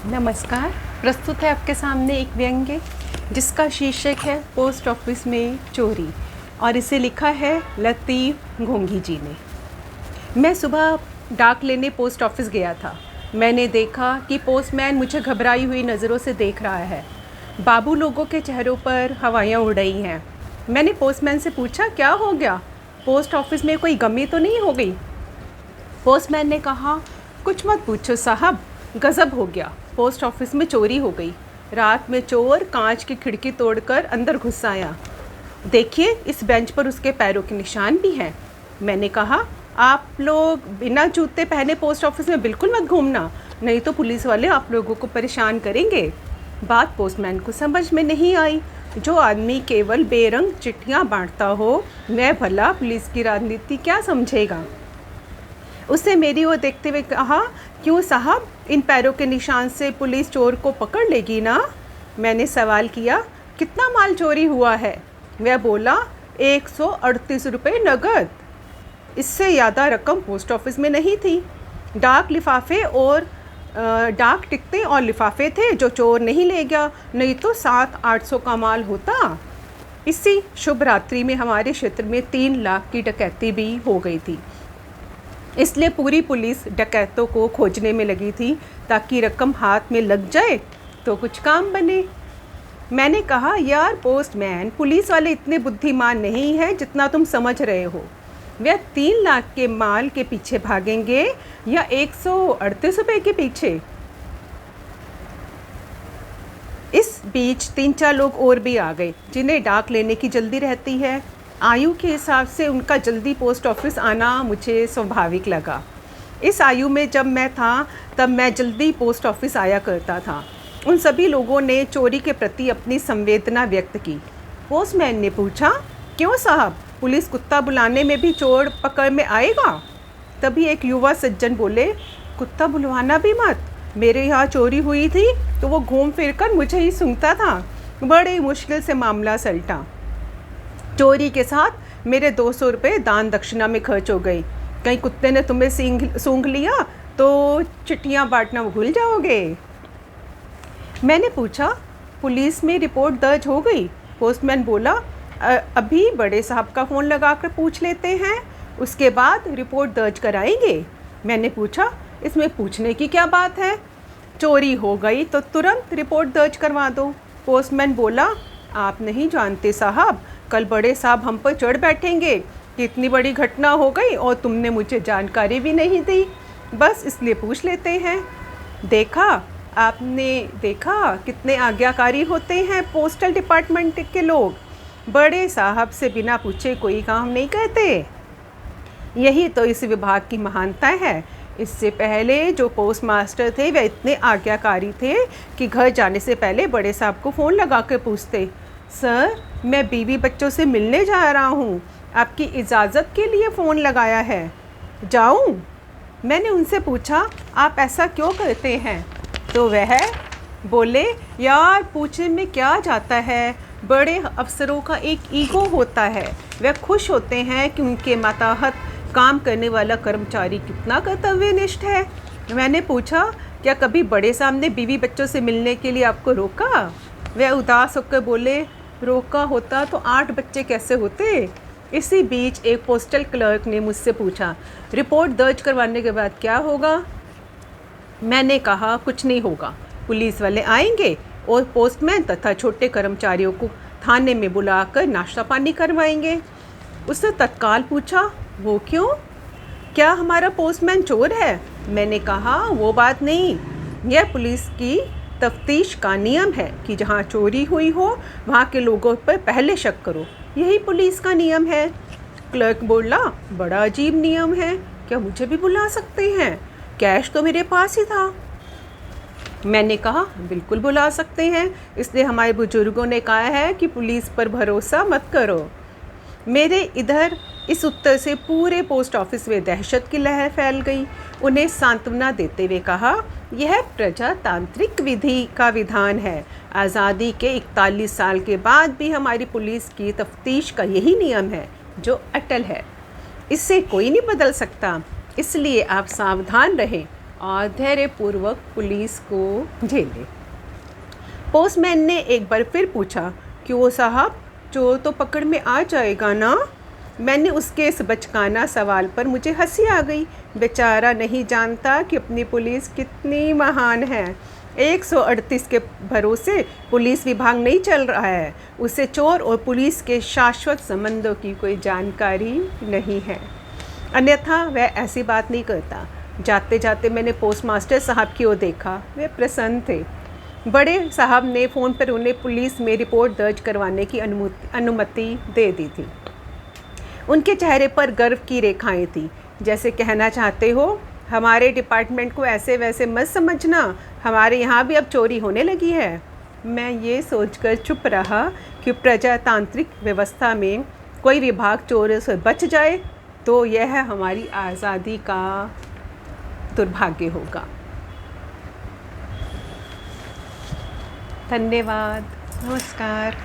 नमस्कार। प्रस्तुत है आपके सामने एक व्यंग्य जिसका शीर्षक है पोस्ट ऑफिस में चोरी और इसे लिखा है लतीफ़ घोंगी जी ने। मैं सुबह डाक लेने पोस्ट ऑफिस गया था। मैंने देखा कि पोस्टमैन मुझे घबराई हुई नज़रों से देख रहा है। बाबू लोगों के चेहरों पर हवाइयाँ उड़ रही हैं। मैंने पोस्टमैन से पूछा, क्या हो गया? पोस्ट ऑफिस में कोई गमी तो नहीं हो गई? पोस्टमैन ने कहा, कुछ मत पूछो साहब, गज़ब हो गया। पोस्ट ऑफिस में चोरी हो गई। रात में चोर कांच की खिड़की तोड़कर अंदर घुस आया। देखिए, इस बेंच पर उसके पैरों के निशान भी हैं। मैंने कहा, आप लोग बिना जूते पहने पोस्ट ऑफिस में बिल्कुल मत घूमना, नहीं तो पुलिस वाले आप लोगों को परेशान करेंगे। बात पोस्टमैन को समझ में नहीं आई। जो आदमी केवल बेरंग चिट्ठियाँ बांटता हो, वह भला पुलिस की राजनीति क्या समझेगा। उसने मेरी ओर देखते हुए कहा, क्यों साहब, इन पैरों के निशान से पुलिस चोर को पकड़ लेगी ना? मैंने सवाल किया, कितना माल चोरी हुआ है? वह बोला, 138 रुपये नगद। इससे ज़्यादा रकम पोस्ट ऑफिस में नहीं थी। डाक टिकटें और लिफाफे थे जो चोर नहीं ले गया, नहीं तो 700-800 का माल होता। इसी शुभ रात्रि में हमारे क्षेत्र में 3 लाख की डकैती भी हो गई थी। इसलिए पूरी पुलिस डकैतों को खोजने में लगी थी ताकि रकम हाथ में लग जाए तो कुछ काम बने। मैंने कहा, यार पोस्टमैन, पुलिस वाले इतने बुद्धिमान नहीं हैं जितना तुम समझ रहे हो। वे 3 लाख के माल के पीछे भागेंगे या 138 रुपये के पीछे? इस बीच 3-4 लोग और भी आ गए जिन्हें डाक लेने की जल्दी रहती है। आयु के हिसाब से उनका जल्दी पोस्ट ऑफिस आना मुझे स्वाभाविक लगा। इस आयु में जब मैं था तब मैं जल्दी पोस्ट ऑफिस आया करता था। उन सभी लोगों ने चोरी के प्रति अपनी संवेदना व्यक्त की। पोस्टमैन ने पूछा, क्यों साहब, पुलिस कुत्ता बुलाने में भी चोर पकड़ में आएगा? तभी एक युवा सज्जन बोले, कुत्ता बुलवाना भी मत। मेरे यहाँ चोरी हुई थी तो वो घूम फिर कर मुझे ही सूंघता था। बड़ी मुश्किल से मामला सलटा। चोरी के साथ मेरे 200 रुपये दान दक्षिणा में खर्च हो गई। कहीं कुत्ते ने तुम्हें सूंघ लिया तो चिट्ठियाँ बांटना भूल जाओगे। मैंने पूछा, पुलिस में रिपोर्ट दर्ज हो गई? पोस्टमैन बोला, अभी बड़े साहब का फ़ोन लगाकर पूछ लेते हैं, उसके बाद रिपोर्ट दर्ज कराएंगे। मैंने पूछा, इसमें पूछने की क्या बात है? चोरी हो गई तो तुरंत रिपोर्ट दर्ज करवा दो। पोस्टमैन बोला, आप नहीं जानते साहब, कल बड़े साहब हम पर चढ़ बैठेंगे कि इतनी बड़ी घटना हो गई और तुमने मुझे जानकारी भी नहीं दी, बस इसलिए पूछ लेते हैं। आपने देखा कितने आज्ञाकारी होते हैं पोस्टल डिपार्टमेंट के लोग। बड़े साहब से बिना पूछे कोई काम नहीं करते। यही तो इस विभाग की महानता है। इससे पहले जो पोस्ट मास्टर थे वह इतने आज्ञाकारी थे कि घर जाने से पहले बड़े साहब को फ़ोन लगा कर पूछते, सर, मैं बीवी बच्चों से मिलने जा रहा हूँ, आपकी इजाज़त के लिए फ़ोन लगाया है, जाऊँ? मैंने उनसे पूछा, आप ऐसा क्यों करते हैं? तो वह बोले, यार पूछने में क्या जाता है, बड़े अफसरों का एक ईगो होता है। वह खुश होते हैं कि उनके मातहत काम करने वाला कर्मचारी कितना कर्तव्यनिष्ठ है। मैंने पूछा, क्या कभी बड़े साहब ने बीवी बच्चों से मिलने के लिए आपको रोका? वह उदास होकर बोले, रोका होता तो 8 बच्चे कैसे होते? इसी बीच एक पोस्टल क्लर्क ने मुझसे पूछा, रिपोर्ट दर्ज करवाने के बाद क्या होगा? मैंने कहा, कुछ नहीं होगा। पुलिस वाले आएंगे और पोस्टमैन तथा छोटे कर्मचारियों को थाने में बुलाकर नाश्ता पानी करवाएंगे। उसने तत्काल पूछा, वो क्यों? क्या हमारा पोस्टमैन चोर है? मैंने कहा, वो बात नहीं, यह पुलिस की तफ्तीश का नियम है कि जहाँ चोरी हुई हो वहाँ के लोगों पर पहले शक करो। यही पुलिस का नियम है। क्लर्क बोला, बड़ा अजीब नियम है, क्या मुझे भी बुला सकते हैं? कैश तो मेरे पास ही था। मैंने कहा, बिल्कुल बुला सकते हैं, इसलिए हमारे बुजुर्गों ने कहा है कि पुलिस पर भरोसा मत करो। मेरे इधर इस उत्तर से पूरे पोस्ट ऑफिस में दहशत की लहर फैल गई। उन्हें सांत्वना देते हुए कहा, यह प्रजातांत्रिक विधि का विधान है। आज़ादी के 41 साल के बाद भी हमारी पुलिस की तफ्तीश का यही नियम है जो अटल है, इससे कोई नहीं बदल सकता। इसलिए आप सावधान रहें और धैर्यपूर्वक पुलिस को झेले। पोस्टमैन ने एक बार फिर पूछा, क्यों साहब, चोर तो पकड़ में आ जाएगा ना? मैंने उसके इस बचकाना सवाल पर मुझे हंसी आ गई। बेचारा नहीं जानता कि अपनी पुलिस कितनी महान है। 138 के भरोसे पुलिस विभाग नहीं चल रहा है। उसे चोर और पुलिस के शाश्वत संबंधों की कोई जानकारी नहीं है, अन्यथा वह ऐसी बात नहीं करता। जाते जाते मैंने पोस्टमास्टर साहब की ओर देखा। वे प्रसन्न थे। बड़े साहब ने फ़ोन पर उन्हें पुलिस में रिपोर्ट दर्ज करवाने की अनुमति दे दी थी। उनके चेहरे पर गर्व की रेखाएं थीं, जैसे कहना चाहते हो, हमारे डिपार्टमेंट को ऐसे वैसे मत समझना, हमारे यहाँ भी अब चोरी होने लगी है। मैं ये सोचकर चुप रहा कि प्रजातांत्रिक व्यवस्था में कोई विभाग चोरों से बच जाए तो यह हमारी आज़ादी का दुर्भाग्य होगा। धन्यवाद। नमस्कार।